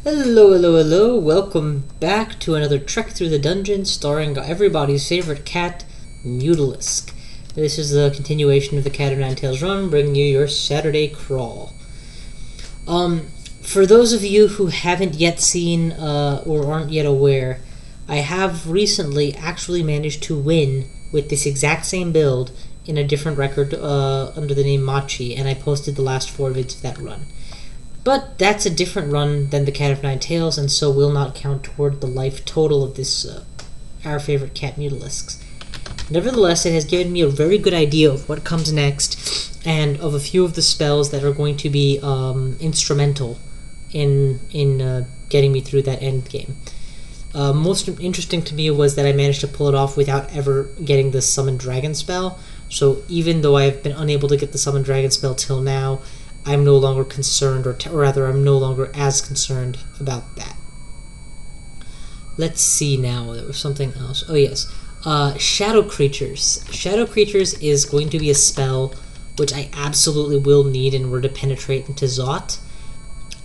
Hello, hello, hello. Welcome back to another trek through the dungeon starring everybody's favorite cat, Mewtalisk. This is the continuation of the Cat of Nine Tails run, bringing you your Saturday crawl. For those of you who haven't yet seen or aren't yet aware, I have recently actually managed to win with this exact same build in a different record under the name Machi, and I posted the last 4 vids of that run. But that's a different run than the Cat of Nine Tails, and so will not count toward the life total of this, our favorite cat, Mewtalisks. Nevertheless, it has given me a very good idea of what comes next, and of a few of the spells that are going to be instrumental in getting me through that end game. Most interesting to me was that I managed to pull it off without ever getting the Summon Dragon spell, so even though I have been unable to get the Summon Dragon spell till now, I'm no longer concerned, or rather, I'm no longer as concerned about that. Let's see now. There was something else. Oh, yes. Shadow Creatures. Shadow Creatures is going to be a spell which I absolutely will need in order to penetrate into Zot.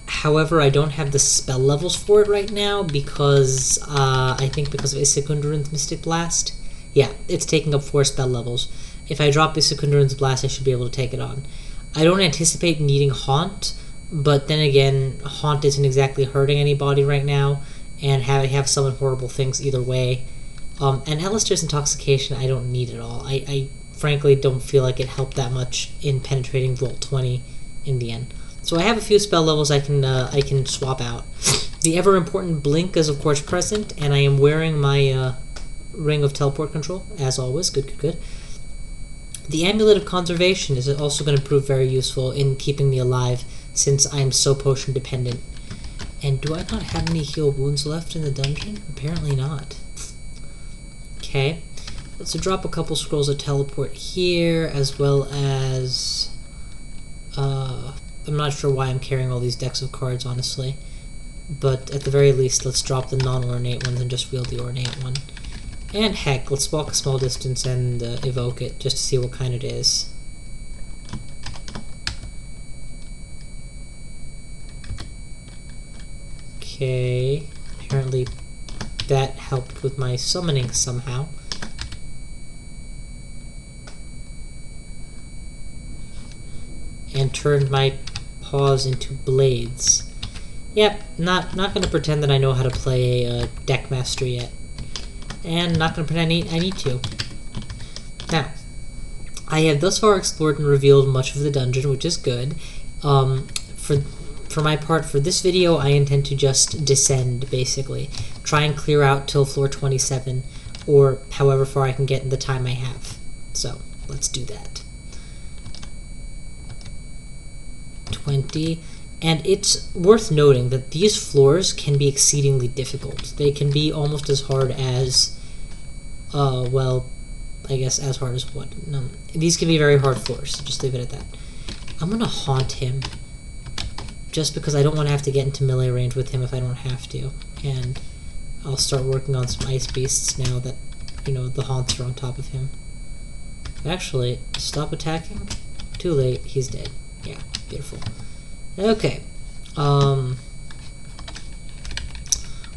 However, I don't have the spell levels for it right now because, I think because of Issekundrun's Mystic Blast. Yeah, it's taking up 4 spell levels. If I drop Issekundrun's Blast, I should be able to take it on. I don't anticipate needing Haunt, but then again, Haunt isn't exactly hurting anybody right now, and have summon horrible things either way. And Alistair's Intoxication I don't need at all. I frankly don't feel like it helped that much in penetrating Vault 20 in the end. So I have a few spell levels I can swap out. The ever-important Blink is of course present, and I am wearing my Ring of Teleport Control, as always. Good. The Amulet of Conservation is also going to prove very useful in keeping me alive, since I'm so potion dependent. And do I not have any heal wounds left in the dungeon? Apparently not. Okay, let's drop a couple scrolls of teleport here, as well as... I'm not sure why I'm carrying all these decks of cards, honestly. But at the very least, let's drop the non-ornate ones and just wield the ornate one. And heck, let's walk a small distance and evoke it, just to see what kind it is. Okay, apparently that helped with my summoning somehow. And turned my paws into blades. Yep, not gonna pretend that I know how to play a deck master yet. And not going to pretend I need to. Now, I have thus far explored and revealed much of the dungeon, which is good. For my part, for this video, I intend to just descend, basically. Try and clear out till floor 27, or however far I can get in the time I have. So, let's do that. 20. And it's worth noting that these floors can be exceedingly difficult. They can be almost as hard as, well, I guess as hard as what? No, these can be very hard floors, so just leave it at that. I'm gonna haunt him, just because I don't want to have to get into melee range with him if I don't have to. And I'll start working on some ice beasts now that, you know, the haunts are on top of him. Actually, stop attacking. Too late, he's dead. Yeah, beautiful. Okay,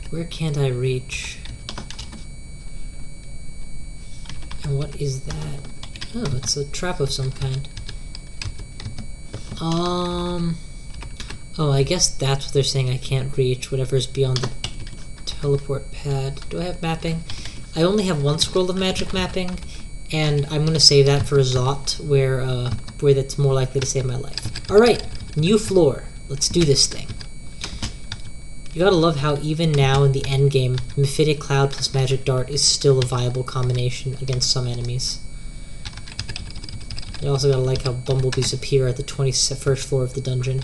where can't I reach? And what is that? Oh, it's a trap of some kind. Oh, I guess that's what they're saying I can't reach, whatever's beyond the teleport pad. Do I have mapping? I only have 1 scroll of magic mapping, and I'm gonna save that for a Zot, where that's more likely to save my life. Alright. New floor. Let's do this thing. You gotta love how even now in the end game, Mephitic Cloud plus Magic Dart is still a viable combination against some enemies. You also gotta like how bumblebees appear at the 21st floor of the dungeon.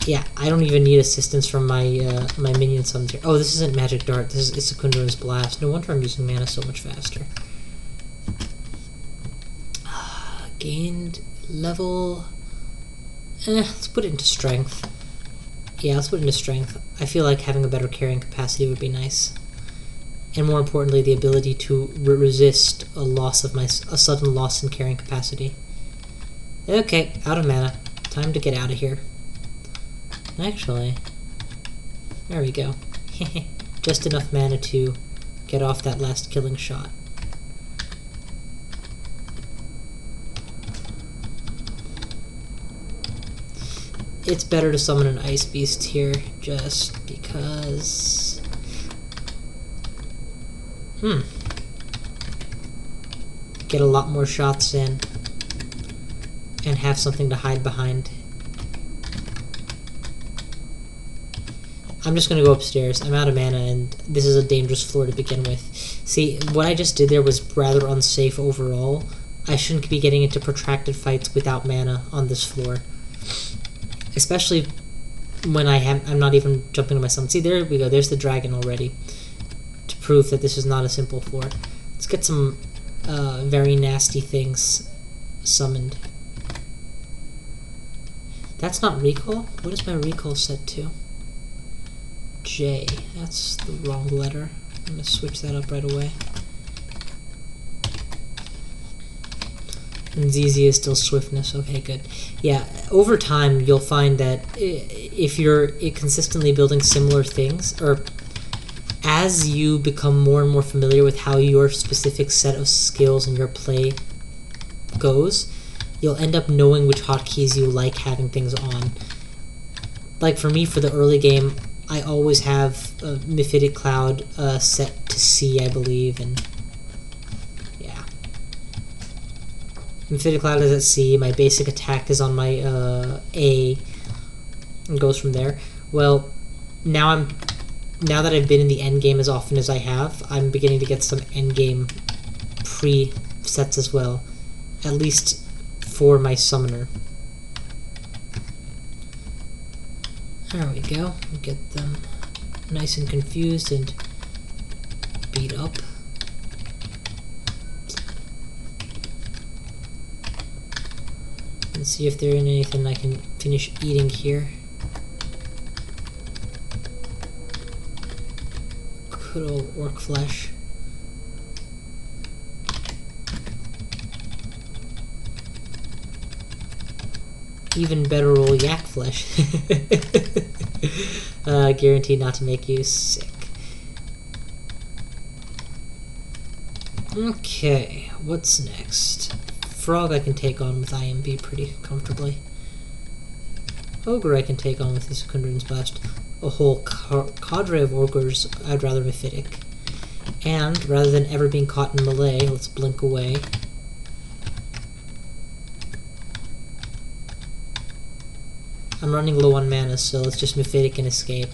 Yeah, I don't even need assistance from my my minion summons here. Oh, this isn't Magic Dart. This is Issekundrun's Blast. No wonder I'm using mana so much faster. Gained level. Let's put it into strength. Yeah, let's put it into strength. I feel like having a better carrying capacity would be nice. And more importantly, the ability to resist a sudden loss in carrying capacity. Okay, out of mana. Time to get out of here. Actually, there we go. Just enough mana to get off that last killing shot. It's better to summon an Ice Beast here, just because... Get a lot more shots in, and have something to hide behind. I'm just gonna go upstairs. I'm out of mana, and this is a dangerous floor to begin with. See, what I just did there was rather unsafe overall. I shouldn't be getting into protracted fights without mana on this floor. Especially when I'm not even jumping to my summon. See, there we go. There's the dragon already. To prove that this is not a simple floor. Let's get some very nasty things summoned. That's not recall? What is my recall set to? J. That's the wrong letter. I'm going to switch that up right away. And ZZ is still swiftness. Okay, good. Yeah, over time you'll find that if you're consistently building similar things, or as you become more and more familiar with how your specific set of skills and your play goes, you'll end up knowing which hotkeys you like having things on. Like for me, for the early game, I always have a Mephitic Cloud set to C, I believe, and yeah. Mephitic Cloud is at C, my basic attack is on my A, and goes from there. Well, now that I've been in the end game as often as I have, I'm beginning to get some end game pre-sets as well, at least for my summoner. There we go. We'll get them nice and confused and beat up. And see if there ain't anything I can finish eating here. Good old orc flesh. Even better old yak flesh. Guaranteed not to make you sick. Okay, what's next? Frog I can take on with IMB pretty comfortably. Ogre I can take on with the Secundran's Blast. A whole cadre of ogres I'd rather Mephitic. And rather than ever being caught in melee, let's blink away. I'm running low on mana, so let's just Mephitic and escape.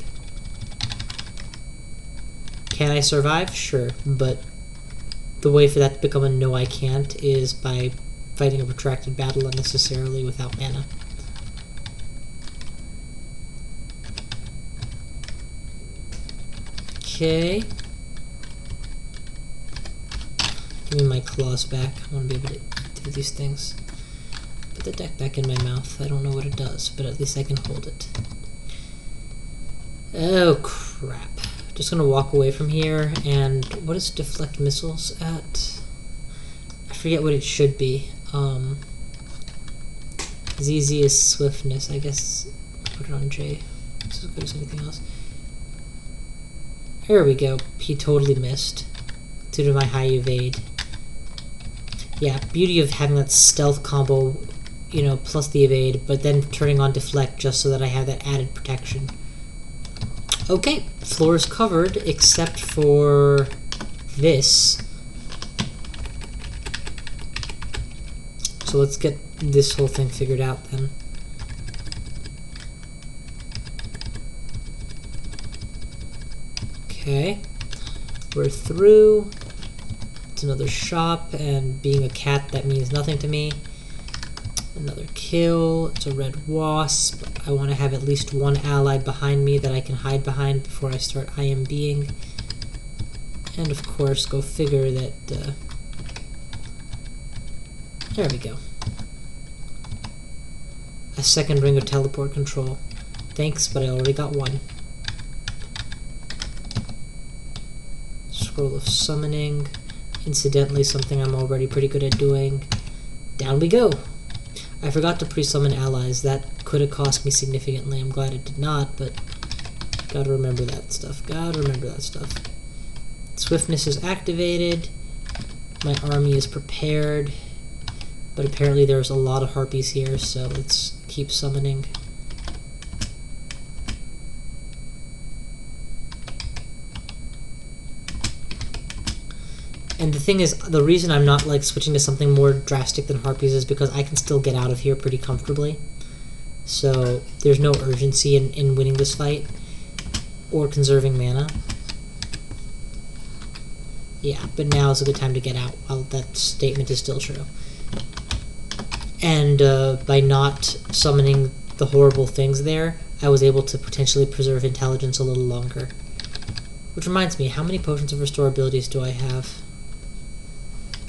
Can I survive? Sure, but the way for that to become a no I can't is by fighting a protracted battle unnecessarily without mana. Okay. Give me my claws back. I want to be able to do these things. Put the deck back in my mouth. I don't know what it does, but at least I can hold it. Oh, crap. Just gonna walk away from here, and what is deflect missiles at? I forget what it should be. ZZ is swiftness. I guess put it on J. It's as good as anything else. Here we go. He totally missed due to my high evade. Yeah, beauty of having that stealth combo, you know, plus the evade, but then turning on deflect just so that I have that added protection. Okay, floor is covered except for this. So let's get this whole thing figured out then. Okay, we're through. It's another shop, and being a cat, that means nothing to me. Another kill. It's a red wasp. I want to have at least one ally behind me that I can hide behind before I start IMBing. And of course, go figure that... there we go. A second ring of teleport control. Thanks, but I already got one. Scroll of summoning. Incidentally, something I'm already pretty good at doing. Down we go. I forgot to pre-summon allies. That could have cost me significantly. I'm glad it did not, but gotta remember that stuff. Gotta remember that stuff. Swiftness is activated. My army is prepared. But apparently there's a lot of harpies here, so let's keep summoning. And the thing is, the reason I'm not like switching to something more drastic than harpies is because I can still get out of here pretty comfortably. So there's no urgency in winning this fight or conserving mana. Yeah, but now is a good time to get out while that statement is still true. And by not summoning the horrible things there, I was able to potentially preserve intelligence a little longer. Which reminds me, how many potions of restore abilities do I have?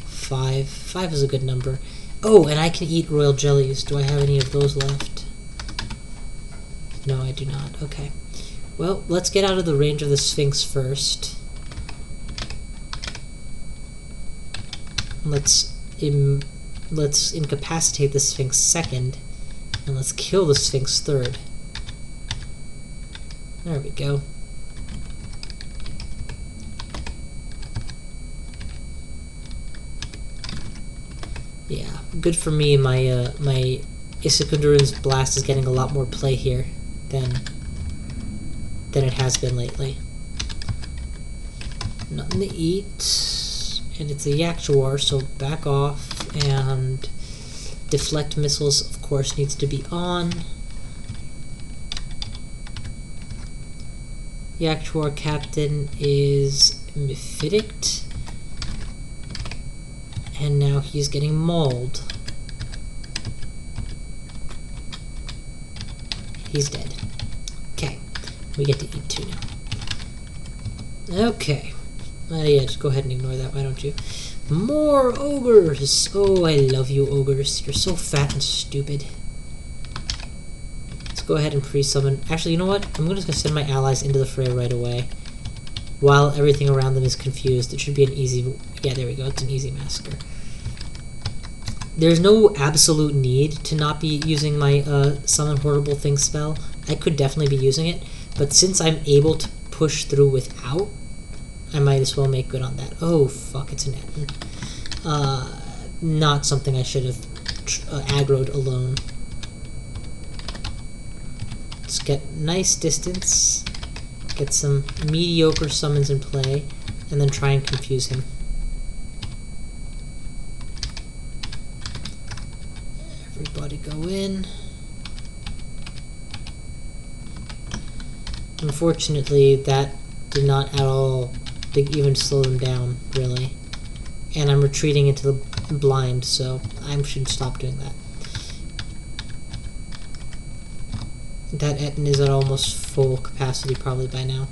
5. 5 is a good number. Oh, and I can eat royal jellies. Do I have any of those left? No, I do not. Okay. Well, let's get out of the range of the Sphinx first. Let's incapacitate the Sphinx second, and let's kill the Sphinx third. There we go. Yeah, good for me. My my Issakundurin's blast is getting a lot more play here than it has been lately. Nothing to eat, and it's a Yaktuar, so back off. And deflect missiles, of course, needs to be on. Yaktuar captain is Mephitic. And now he's getting mauled. He's dead. Okay. We get to eat too now. Okay. Yeah, just go ahead and ignore that, why don't you? More ogres! Oh, I love you, ogres. You're so fat and stupid. Let's go ahead and pre-summon. Actually, you know what? I'm just gonna send my allies into the fray right away. While everything around them is confused. It should be an easy... Yeah, there we go. It's an easy massacre. There's no absolute need to not be using my Summon Horrible Things spell. I could definitely be using it. But since I'm able to push through without, I might as well make good on that. Oh, fuck, it's an Etten. Not something I should have aggroed alone. Let's get nice distance, get some mediocre summons in play, and then try and confuse him. Everybody go in. Unfortunately, that did not at all even slow them down, really. And I'm retreating into the blind, so I should stop doing that. That Etten is at almost full capacity probably by now.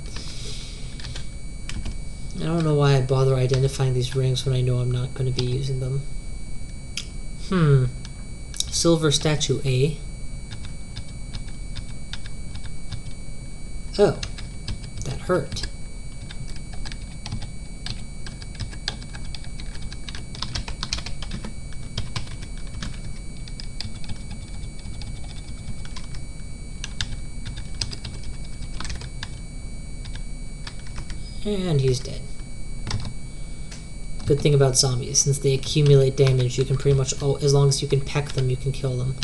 I don't know why I bother identifying these rings when I know I'm not going to be using them. Silver statue A. Oh, that hurt. And he's dead. Good thing about zombies, since they accumulate damage, you can pretty much, as long as you can peck them, you can kill them.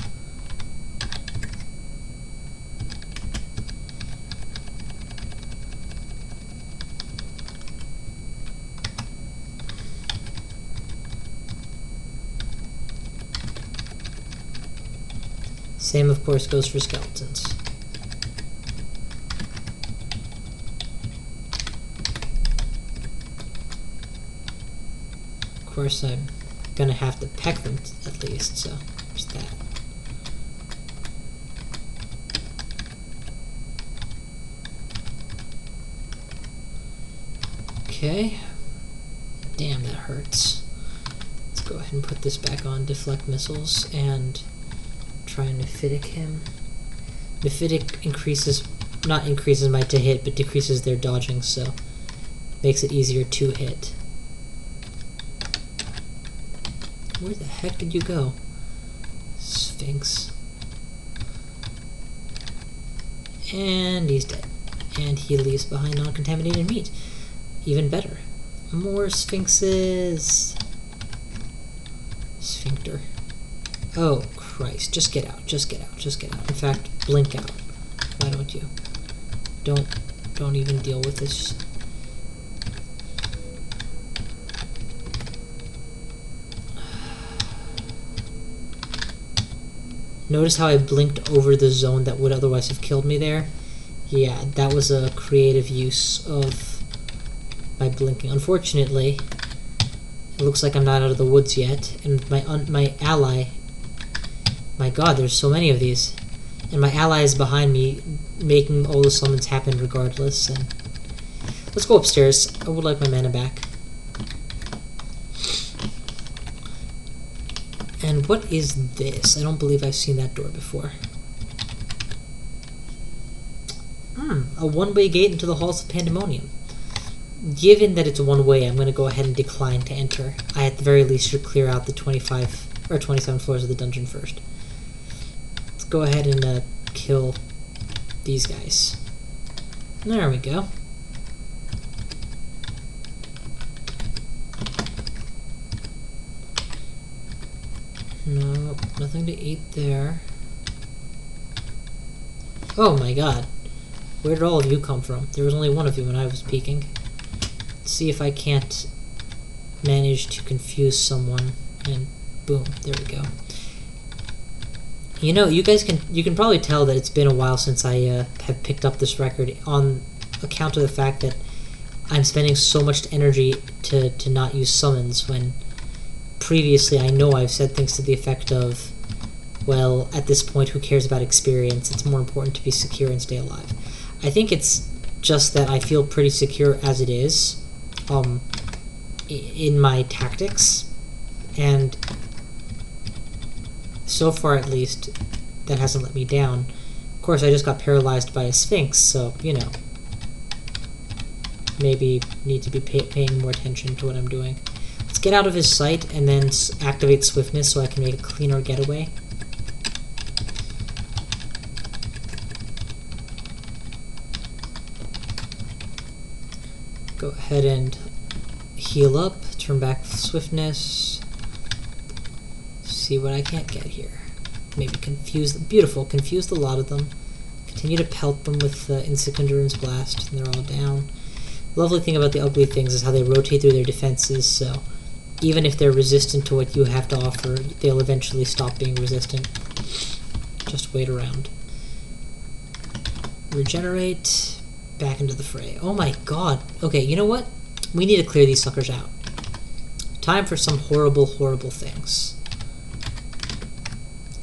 Same, of course, goes for skeletons. Of course, I'm gonna have to peck them at least, so there's that. Okay. Damn, that hurts. Let's go ahead and put this back on, deflect missiles, and try and Mephitic him. Mephitic not increases my to hit, but decreases their dodging, so makes it easier to hit. Where the heck did you go? Sphinx. And he's dead. And he leaves behind non-contaminated meat. Even better. More Sphinxes. Sphincter. Oh, Christ. Just get out. Just get out. Just get out. In fact, blink out. Why don't you? Don't even deal with this. Notice how I blinked over the zone that would otherwise have killed me there? Yeah, that was a creative use of my blinking. Unfortunately, it looks like I'm not out of the woods yet, and my ally... My god, there's so many of these. And my ally is behind me, making all the summons happen regardless. And let's go upstairs. I would like my mana back. And what is this? I don't believe I've seen that door before. A one-way gate into the halls of Pandemonium. Given that it's one-way, I'm going to go ahead and decline to enter. I at the very least should clear out the 25 or 27 floors of the dungeon first. Let's go ahead and kill these guys. There we go. No, nothing to eat there. Oh my god. Where did all of you come from? There was only one of you when I was peeking. Let's see if I can't manage to confuse someone. And boom, there we go. You know, you can probably tell that it's been a while since I have picked up this record on account of the fact that I'm spending so much energy to not use summons when previously I know I've said things to the effect of, well, at this point, who cares about experience? It's more important to be secure and stay alive. I think it's just that I feel pretty secure as it is, in my tactics, and so far at least, that hasn't let me down. Of course, I just got paralyzed by a Sphinx, so, you know, maybe need to be paying more attention to what I'm doing. Let's get out of his sight and then activate swiftness so I can make a cleaner getaway. Go ahead and heal up, turn back swiftness, see what I can't get here. Maybe confuse them. Beautiful, confuse the lot of them. Continue to pelt them with Insect Endurance Blast, and they're all down. The lovely thing about the ugly things is how they rotate through their defenses, so even if they're resistant to what you have to offer, they'll eventually stop being resistant. Just wait around. Regenerate. Back into the fray. Oh my god. Okay, you know what? We need to clear these suckers out. Time for some horrible, horrible things.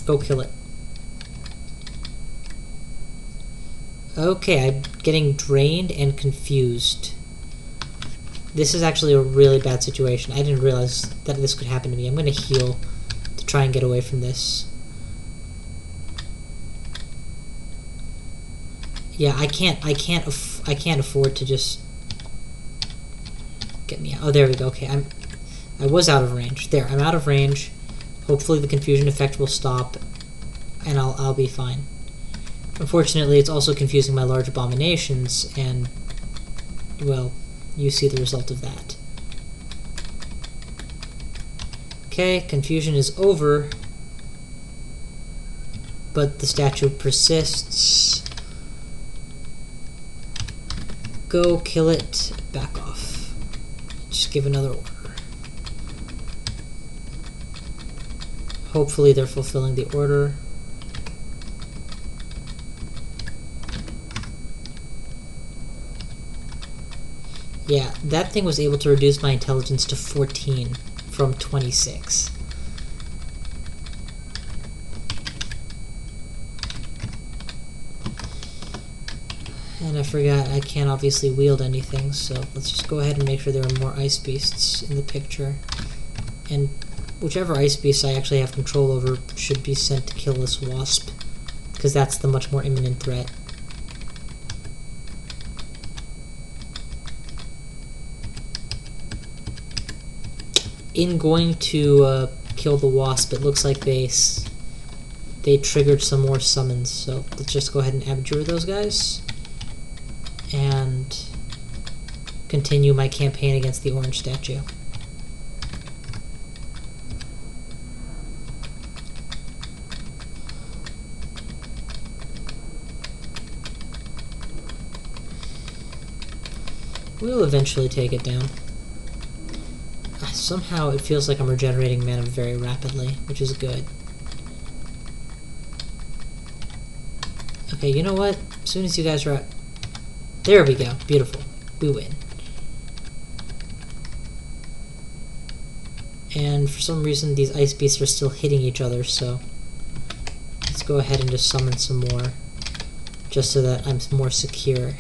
Go kill it. Okay, I'm getting drained and confused. This is actually a really bad situation. I didn't realize that this could happen to me. I'm going to heal to try and get away from this. Yeah, I can't afford to just get me out. Oh, there we go. Okay, I was out of range. There, I'm out of range. Hopefully the confusion effect will stop, and I'll be fine. Unfortunately, it's also confusing my large abominations, and well, you see the result of that. Okay, confusion is over, but the statue persists. Go kill it, back off. Just give another order. Hopefully they're fulfilling the order. Yeah, that thing was able to reduce my intelligence to 14 from 26. And I forgot I can't obviously wield anything, so let's just go ahead and make sure there are more ice beasts in the picture. And whichever ice beast I actually have control over should be sent to kill this wasp, because that's the much more imminent threat. In going to kill the wasp, it looks like they they triggered some more summons, so let's just go ahead and abjure those guys and continue my campaign against the orange statue. We'll eventually take it down. Somehow it feels like I'm regenerating mana very rapidly, which is good. Okay, you know what? As soon as you guys are at... There we go. Beautiful. We win. And for some reason, these ice beasts are still hitting each other, so... Let's go ahead and just summon some more, just so that I'm more secure.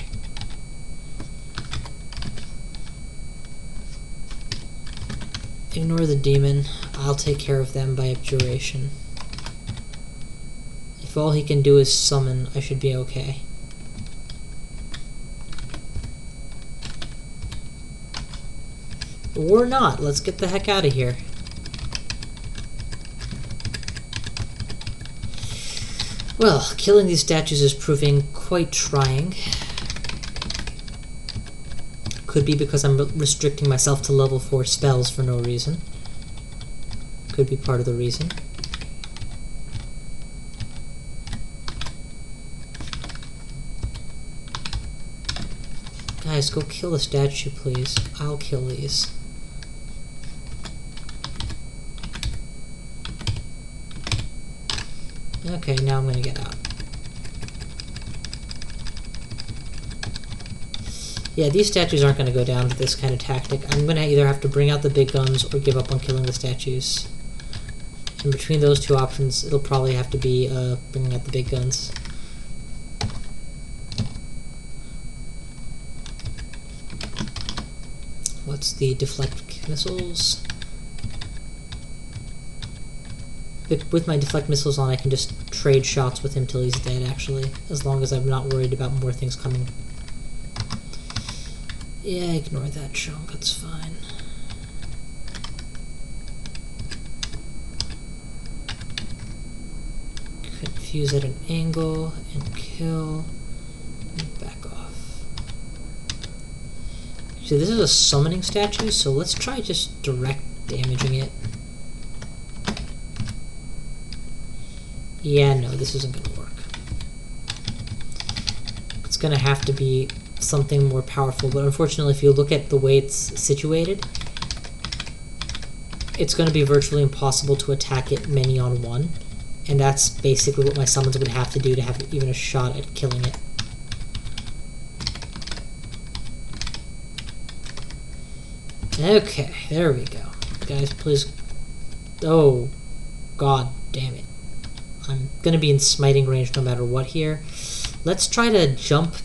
Ignore the demon. I'll take care of them by abjuration. If all he can do is summon, I should be okay. Or not. Let's get the heck out of here. Well, killing these statues is proving quite trying. Could be because I'm restricting myself to level 4 spells for no reason. Could be part of the reason. Guys, go kill the statue, please. I'll kill these. Okay, now I'm gonna get out. Yeah, these statues aren't going to go down with this kind of tactic. I'm going to either have to bring out the big guns or give up on killing the statues. And between those two options, it'll probably have to be bringing out the big guns. What's the deflect missiles? With my deflect missiles on, I can just trade shots with him till he's dead, actually. As long as I'm not worried about more things coming. Yeah, ignore that chunk, it's fine. Confuse at an angle, and kill, and back off. So this is a summoning statue, so let's try just direct damaging it. Yeah, no, this isn't gonna work. It's gonna have to be something more powerful, but unfortunately if you look at the way it's situated, it's going to be virtually impossible to attack it many on one, and that's basically what my summons would have to do to have even a shot at killing it. Okay, there we go. Guys, please... Oh, god damn it. I'm going to be in smiting range no matter what here. Let's try to jump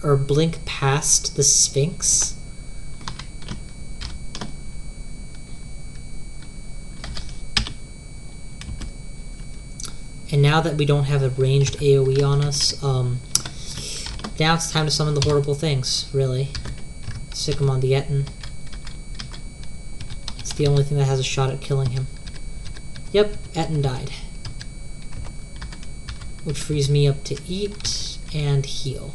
or blink past the Sphinx. And now that we don't have a ranged AoE on us, now it's time to summon the horrible things, really. Stick him on the Etten. It's the only thing that has a shot at killing him. Yep, Etten died. Which frees me up to eat and heal.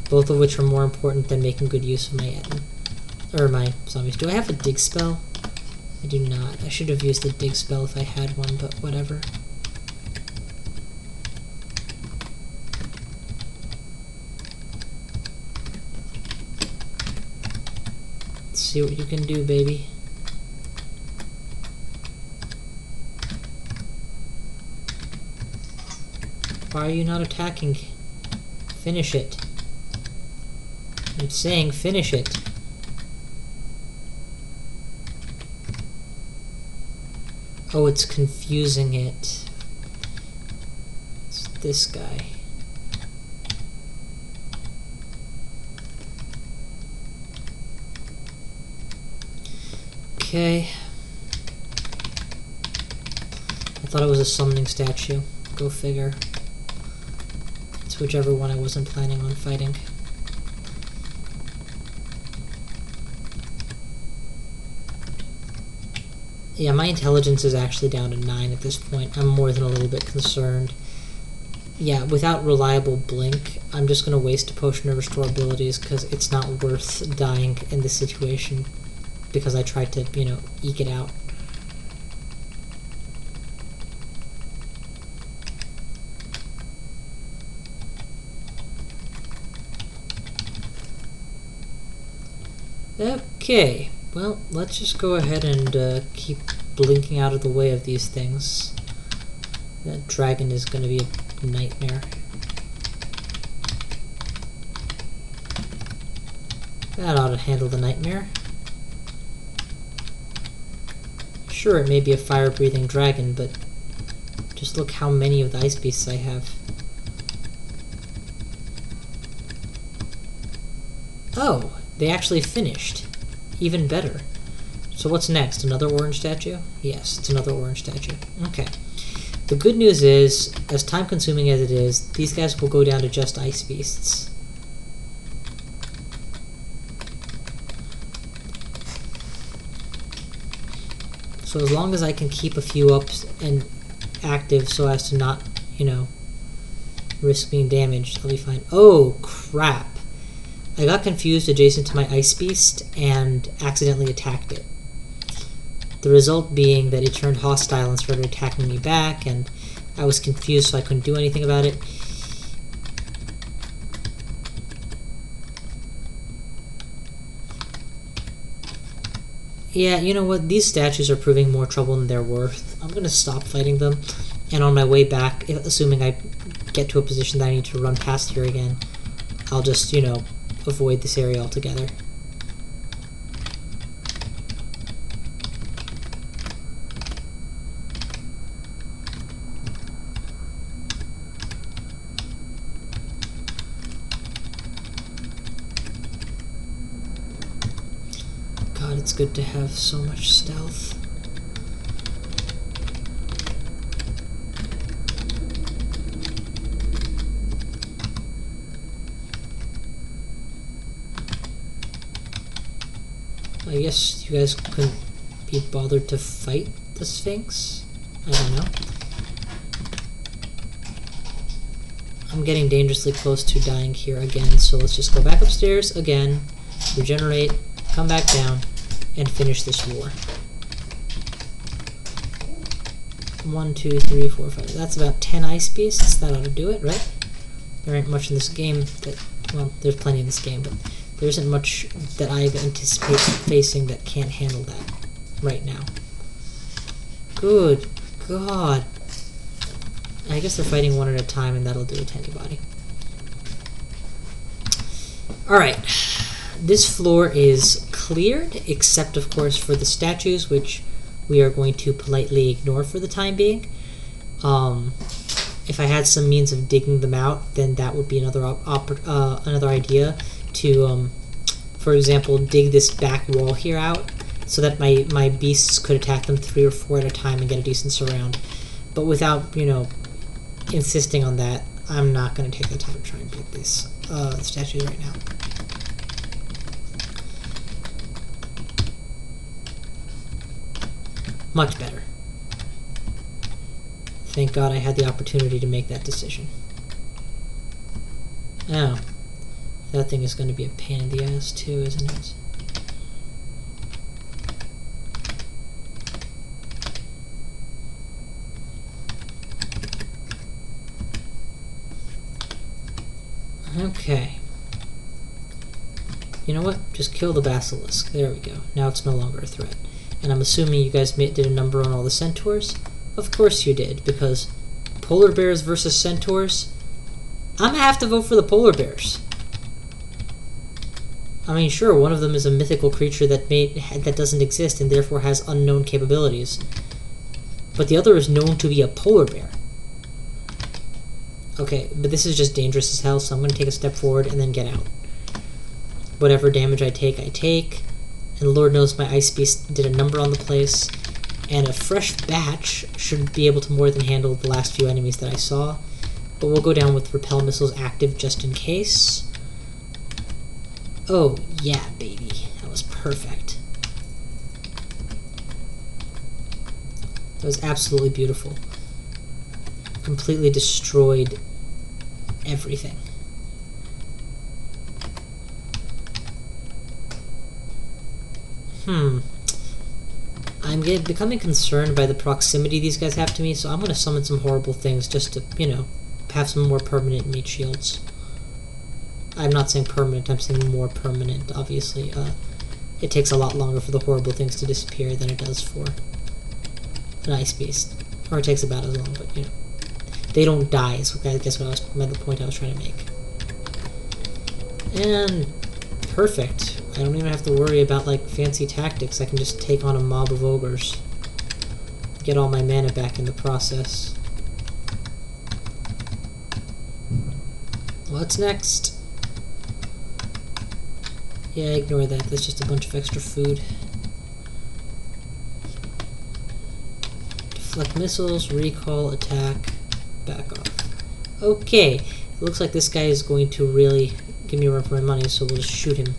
Both of which are more important than making good use of my Etten. Or my zombies. Do I have a dig spell? I do not. I should have used the dig spell if I had one, but whatever. Let's see what you can do, baby. Why are you not attacking? Finish it. I'm saying finish it. Oh, it's confusing it. It's this guy. Okay. I thought it was a summoning statue. Go figure. It's whichever one I wasn't planning on fighting. Yeah, my intelligence is actually down to 9 at this point. I'm more than a little bit concerned. Yeah, without reliable blink, I'm just going to waste a potion of restore abilities because it's not worth dying in this situation because I tried to, you know, eke it out. Okay, well, let's just go ahead and keep blinking out of the way of these things. That dragon is going to be a nightmare. That ought to handle the nightmare. Sure, it may be a fire-breathing dragon, but just look how many of the ice beasts I have. Oh, they actually finished. Even better. So what's next? Another orange statue? Yes, it's another orange statue. Okay. The good news is, as time-consuming as it is, these guys will go down to just ice beasts. So as long as I can keep a few up and active so as to not, you know, risk being damaged, I'll be fine. Oh, crap. I got confused adjacent to my ice beast and accidentally attacked it. The result being that it turned hostile and started attacking me back, and I was confused so I couldn't do anything about it. Yeah, you know what? These statues are proving more trouble than they're worth. I'm going to stop fighting them, and on my way back, assuming I get to a position that I need to run past here again, I'll just, you know, avoid this area altogether. God, it's good to have so much stealth. I guess you guys couldn't be bothered to fight the Sphinx? I don't know. I'm getting dangerously close to dying here again, so let's just go back upstairs again, regenerate, come back down, and finish this war. 1, 2, 3, 4, 5. That's about 10 ice beasts. That ought to do it, right? There ain't much in this game that... Well, there's plenty in this game, but there isn't much that I anticipate facing that can't handle that right now. Good God. I guess they're fighting one at a time, and that'll do it to anybody. Alright. This floor is cleared, except, of course, for the statues, which we are going to politely ignore for the time being. If I had some means of digging them out, then that would be another idea to, for example, dig this back wall here out so that my beasts could attack them 3 or 4 at a time and get a decent surround. But without, you know, insisting on that, I'm not going to take the time to try and dig these statues right now. Much better. Thank God I had the opportunity to make that decision. Oh. That thing is going to be a pain in the ass too, isn't it? Okay. You know what? Just kill the basilisk. There we go. Now it's no longer a threat. And I'm assuming you guys did a number on all the centaurs? Of course you did, because polar bears versus centaurs? I'm gonna have to vote for the polar bears. I mean, sure, one of them is a mythical creature that doesn't exist and therefore has unknown capabilities. But the other is known to be a polar bear. Okay, but this is just dangerous as hell, so I'm going to take a step forward and then get out. Whatever damage I take, I take. And Lord knows my ice beast did a number on the place. And a fresh batch should be able to more than handle the last few enemies that I saw. But we'll go down with repel missiles active just in case. Oh, yeah, baby. That was perfect. That was absolutely beautiful. Completely destroyed everything. I'm becoming concerned by the proximity these guys have to me, so I'm going to summon some horrible things just to, you know, have some more permanent meat shields. I'm not saying permanent, I'm saying more permanent, obviously. It takes a lot longer for the horrible things to disappear than it does for an ice beast. Or it takes about as long, but, you know. They don't die, is I guess the point I was trying to make. And perfect. I don't even have to worry about, like, fancy tactics. I can just take on a mob of ogres. Get all my mana back in the process. What's next? Yeah, ignore that. That's just a bunch of extra food. Deflect missiles, recall, attack, back off. Okay. It looks like this guy is going to really give me a run for my money, so we'll just shoot him.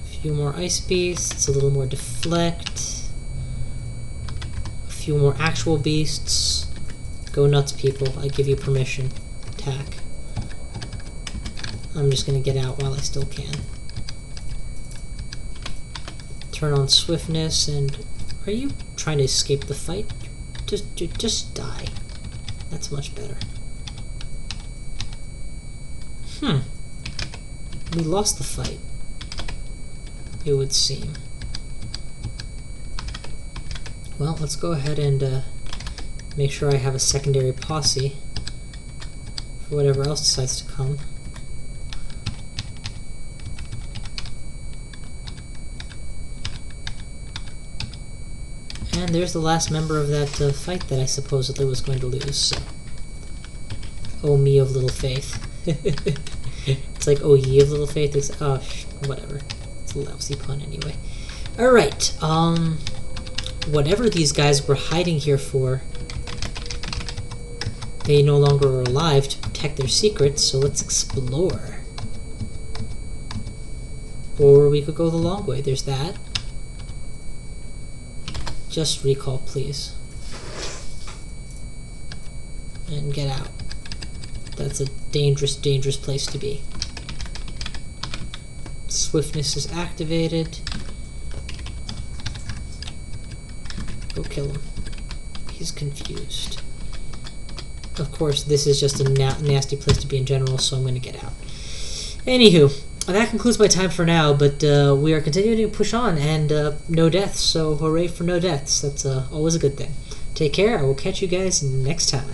A few more ice beasts, a little more deflect. A few more actual beasts. Go nuts, people. I give you permission. Attack. I'm just going to get out while I still can. Turn on swiftness, and... Are you trying to escape the fight? Just die. That's much better. We lost the fight, it would seem. Well, let's go ahead and make sure I have a secondary posse for whatever else decides to come. And there's the last member of that fight that I supposedly was going to lose, so... Oh, me of little faith. It's like, oh, ye of little faith. It's, oh, whatever. It's a lousy pun anyway. Alright, whatever these guys were hiding here for, they no longer are alive to protect their secrets, so let's explore. Or we could go the long way. There's that. Just recall, please. And get out. That's a dangerous, dangerous place to be. Swiftness is activated. Go kill him. He's confused. Of course, this is just a nasty place to be in general, so I'm going to get out. Anywho, that concludes my time for now, but we are continuing to push on, and no deaths, so hooray for no deaths. That's always a good thing. Take care. I will catch you guys next time.